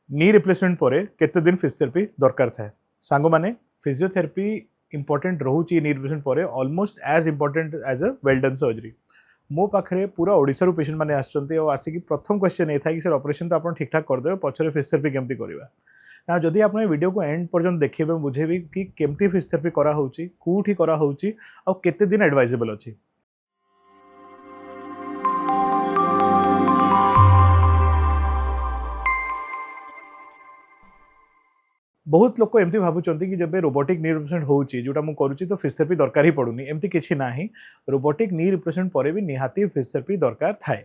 नी replacement पर केते दिन फिजियोथेरेपी दरकार थाए सांग माने फिजियोथेरेपी इंपोर्टेंट रोचे नी रिप्लेसमेंट पर almost as important as a well done surgery मो पाखे पूरा ओडिशा पेशेंट मैंने आसिक प्रथम क्वेश्चन ये था कि सर ऑपरेशन तो आप ठीक ठाक करदे पछरे फिजियोथेरेपी केमती करवा ना जदि आप वीडियो को एंड पर्यंत देखिए बुझेबी कि केमती फिजियोथेरेपी करा होउची कोठी करा होउची आ केते दिन एडवाइजेबल अछि। बहुत लोक एमती भावुंट कि जब रोबोटिक नी रिप्लेसमेंट होउची जोटा मु करूची तो फिजियोथेरेपी दरकार ही पड़ुनी एमती किछि नाही रोबोटिक नी रिप्लेसमेंट पर भी निहाती फिजियोथेरेपी दरकार थाए।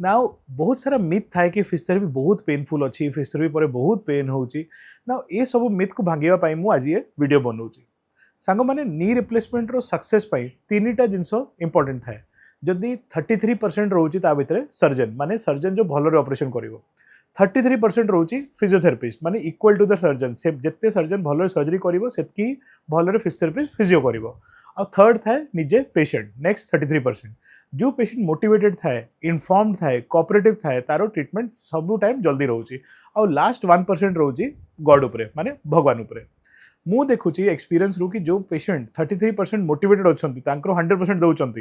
नाउ बहुत सारा मिथ थाए कि फिजियोथेरेपी बहुत पेनफुल अच्छी फिजियोथेरेपी पर बहुत पेन होउची नाउ ये सब मिथ को भांगिबा पई मु आज ये वीडियो बनाउची। सांग माने नी रिप्लेसमेंट रो सक्सेस पई तीनटा जिंस इंपोर्टेंट थाए जदि 33% रोची ता भितरे सर्जन माने सर्जन जो भलरे ऑपरेशन करिवो 33% रोची फिजियोथेरेपिस्ट माने इक्वल टू द सर्जन से जिते सर्जन भलरे सर्जरी करिवो सेतकी भलरे फिजियोथेरेपिस्ट फिजियो करिवो और थर्ड थाए निजे पेशेंट नेक्स्ट 33% जो पेशेंट मोटिवेटेड थाए इनफॉर्म्ड थाए कोऑपरेटिव थाए तारो ट्रीटमेंट सब टाइम जल्दी रोची और लास्ट 1% रोची गॉड उपरे माने भगवान उपरे मु देखुची एक्सपीरियंस रू कि जो पेशेंट 33% मोटिवेटेड अच्छी 100% दौरान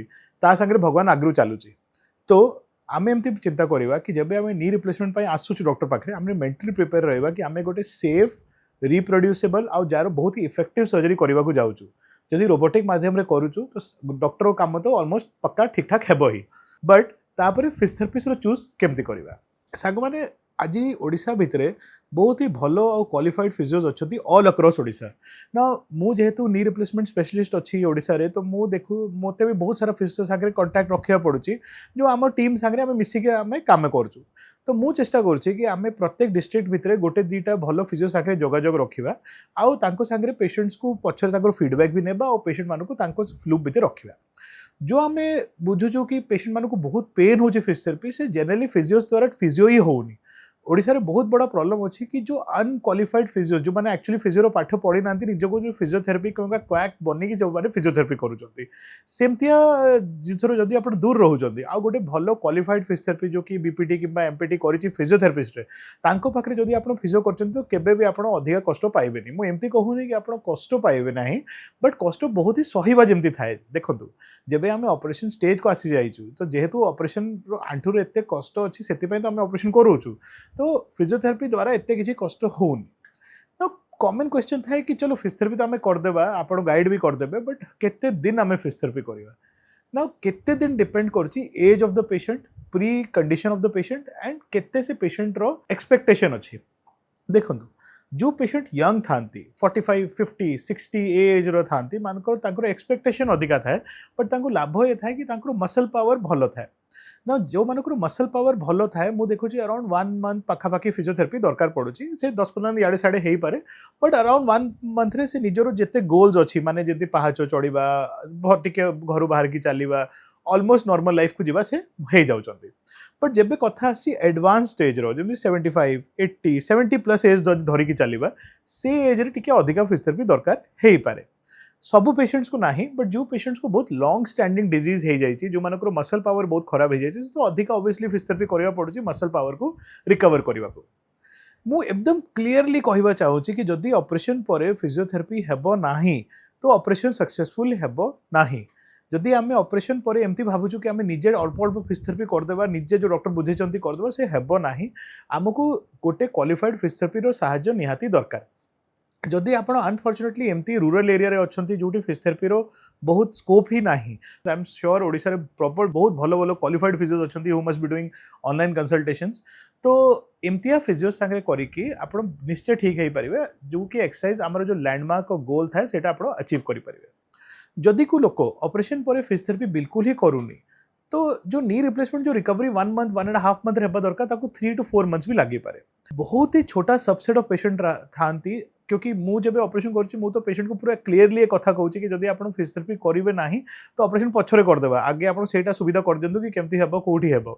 ता संगे भगवान आगु चलुची तो आम एमती चिंता करवा कि जब आम नी रिप्लेसमेंट आसूँ डॉक्टर पाखे आम मेंटली प्रिपेयर रहा कि आम गोटे सेफ रिप्रोड्यूसेबल आउ जार बहुत ही इफेक्टिव सर्जरी करने को जाऊँ जदि रोबोटिक माध्यम करूँ तो डॉक्टर काम तो ऑलमोस्ट पक्का ठीक ठाक हेब ही बट तापर फिजियोथेरेपिस्ट चूज केमती करवा सांग माने आज ओडिशा भितरे बहुत ही भलो और क्वालिफाइड फिजियोज अच्छी ऑल अक्रॉस ओडिशा ना मु जेहेतु नी रिप्लेसमेंट स्पेशलिस्ट अच्छी ओडिशा रे तो मु देखू मते भी बहुत सारा फिजियो सागरे कांटेक्ट रखिया पड़ुची जो आम टीम सागरे आम मिसिके आम काम करूँ तो मु चेष्टा करुच्ची कि आम प्रत्येक डिस्ट्रिक्ट भितरे गोटे दीटा भलो फिजियो सागरे जोगाजोग रखा आउ तांको सागरे पेशेंट्स को पछरे फीडबैक भी नेबा और पेशेंट मानक लूप भितर रखा जो आम बुझुचु कि पेशेंट मानक बहुत पेन हो फिजियोथेरेपी से जनरली फिजियोज द्वारा फिजियो ही होनी ओडिशा रे बहुत बड़ा प्रॉब्लम अच्छी कि जो अनक्वालिफाइड फिजियो जो मैंने एक्चुअली फिजियो पाठ पढ़ी ना निजको जो फिजियोथेरेपी क्वाक बनिकी जो मैंने फिजियोथेरेपी करुँच सेमतिया जिनसर जदि आप दूर रोचे आउ गोटे भल क्वालिफाइड फिजियोथेरेपी जो कि बीपीटी कि एमपीटी करी फिजियोथेरेपिस्ट पाखे जदि आप फिजियो कर तो केबे भी आप अधिक कष्ट पाइबेनि मुझे कहूनी कि आप कष्ट पाइबे ना बट कष्ट बहुत ही सहीबा जमी थाए देखूँ जब आम ऑपरेशन स्टेज को आसी जाइचु तो जेहेतु ऑपरेशन आंठू एत कष्ट अच्छी से तो आम ऑपरेशन करूँ तो फिजियोथेरेपी द्वारा एते किसी कष्ट होनी तो कॉमन क्वेश्चन था कि चलो फिजियोथेरेपी तो आम करदे आप गाइड भी करदे बट केते दिन आम फिजियोथेरेपी करवा ना केते दिन डिपेंड करछि age of the patient precondition of the patient and केते से पेशेंट रो एक्सपेक्टेशन अच्छी देखो जो पेशेंट यंग थांती 45 50 60 एज रो थांती मानकर तांकर एक्सपेक्टेशन अधिका थाए बट तांको लाभ ये थाए कि तांकर मसल पावर भलो थाए ना जो मानक मसल पावर भलो थाए मु देखुची अराउंड 1 मंथ पाखापाखि फिजियोथेरेपी दरकार पड़ुची से 10-15 दिन याडे साडे हेई पारे बट अराउंड 1 मंथ रे से निजरो जेते गोल्स अछि माने जेते पहाचो चढ़ीबा टिके घरु बाहर की चलीबा ऑलमोस्ट नॉर्मल लाइफ को जीवा से हे जाउचंती बट जेबे कथा आसी एडवांस स्टेज रो जेमि 75 80 70 प्लस एज धरी की चलीबा से एज रे टिके अधिका फिजियोथेरेपी दरकार हेई पारे सब पेशेंट्स को नहीं बट जो पेशेंट्स को बहुत लॉन्ग स्टैंडिंग डिजीज हो जाए जो मानक मसल पावर बहुत खराब हो जाए तो अधिक ऑब्वियसली फिजियोथेरेपी करबा पड़ुची मसल पावर को रिकवर करने को मु एकदम क्लीयरली कहवा चाहूँगी कि जदि ऑपरेशन पर फिजियोथेरेपी हेब नाही तो ऑपरेशन सक्सेसफुल हेब नाही जदि आम ऑपरेशन पर एमती भावुँ कि आम निजे अल्प अल्प फिजियोथेरेपी करदेबा निजे जो डॉक्टर बुझे करदेबा से हेब नाही आमको गोटे क्वालिफाइड फिजियोथेरेपी साहाय्य निहाती दरकार जदि आप अनफॉर्चुनेटली एमती रूरल एरिया रे अच्छी जो फिजियोथेरेपी बहुत स्कोप ही नहीं तो आई एम श्योर ओडिशा रे प्रॉपर बहुत भलो भलो क्वालिफाइड फिजियोज अच्छी who must be doing online consultations तो एमतिया फिजियो सांगे करिकी आप निश्चय ठीक हो पारे जो कि एक्सरसाइज आमर जो लैंडमार्क और गोल थाए सेटा आप अचीव करें जदि को लोक ऑपरेशन पर फिजियोथेरेपी बिल्कुल ही करूनी तो जो नी रिप्लेसमेंट जो रिकवरी 1 मंथ 1.5 मंथ रहा दरकार 3 to 4 मंथ्स भी लगे पारे बहुत ही छोटा सबसेट ऑफ पेशेंट थांती क्योंकि मु जब ऑपरेशन करुच्ची मु तो पेशेंट को पूरा क्लीयरली एक कथा कहूँ कि जदि आप फिजियोथेरेपी करेंगे ना तो ऑपरेशन पछरे करदेबा आगे आप सुविधा कर दिंतु कि केमती हेब कोठी हेब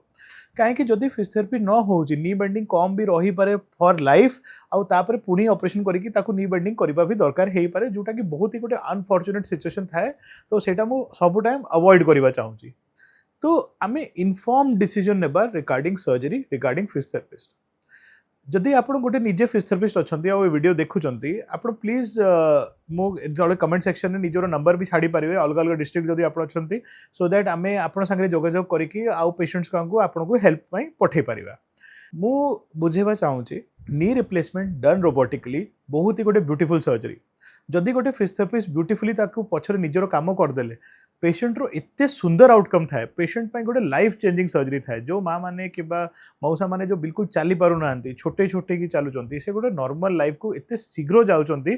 कहीं जदि फिजियोथेरेपी न हो नी बेंडिंग कम भी रही पारे फॉर लाइफ आउ तापर पुणी ऑपरेशन करिकी ताकू नी बेंडिंग करबा भी दरकार हे पारे जोटा कि बहुत ही गोटे अनफॉर्चुनेट सिचुएशन थाए तो सेटा मु सब टाइम अवॉइड करबा चाहूँगी तो आमे इनफॉर्म डिसीजन नेबा रिगार्डिंग सर्जरी रिगार्डिंग फिजियोथेरेपिस्ट जदि आप गोटे निजे फिजियोथेरापिस्ट अच्छा आ वीडियो देखुंत आप प्लीज मुझे कमेंट सेक्शन में निजर नंबर भी छाड़ी पारे अलग अलग डिस्ट्रिक्ट जदि आप अच्छा सो दैट आम आप जोगाजोग करके आउ पेशेंट्स को आपको हेल्प पठे पारिबा मु बुझेबा चाहूँगी नी रिप्लेसमेंट डन रोबोटिकली बहुत ही गोटे ब्यूटीफुल सर्जरी जदि गोटे फिजियोथेरापिस्ट ब्यूटीफुली पछरे निजर काम करदे पेशेंट रो एते सुंदर आउटकम थाए पेशेंट पे गोटे लाइफ चेंजिंग सर्जरी थाए जो माँ माने कि मौसा माने जो बिल्कुल चली पारु नांती छोटे छोटे की चलुचंती से गोटे नॉर्मल लाइफ को एते शीघ्र जाउचंती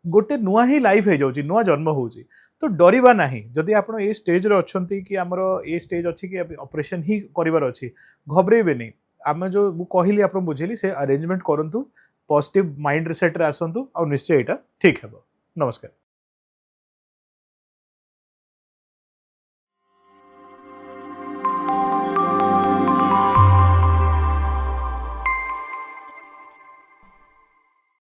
गोटे नुआ ही लाइफ हो जाउची नुआ जन्म होउची तो डरिबा नाही जदि आपण ए स्टेज रे अछंती कि हमर ए स्टेज अछि कि ऑपरेशन ही करिवार अछि घबरेबेनी आम जो कहली आप बुझेली से अरेंजमेंट करंतु पॉजिटिव माइंड रिसेट रे आसंतु और निश्चय एटा ठीक हेबो नमस्कार।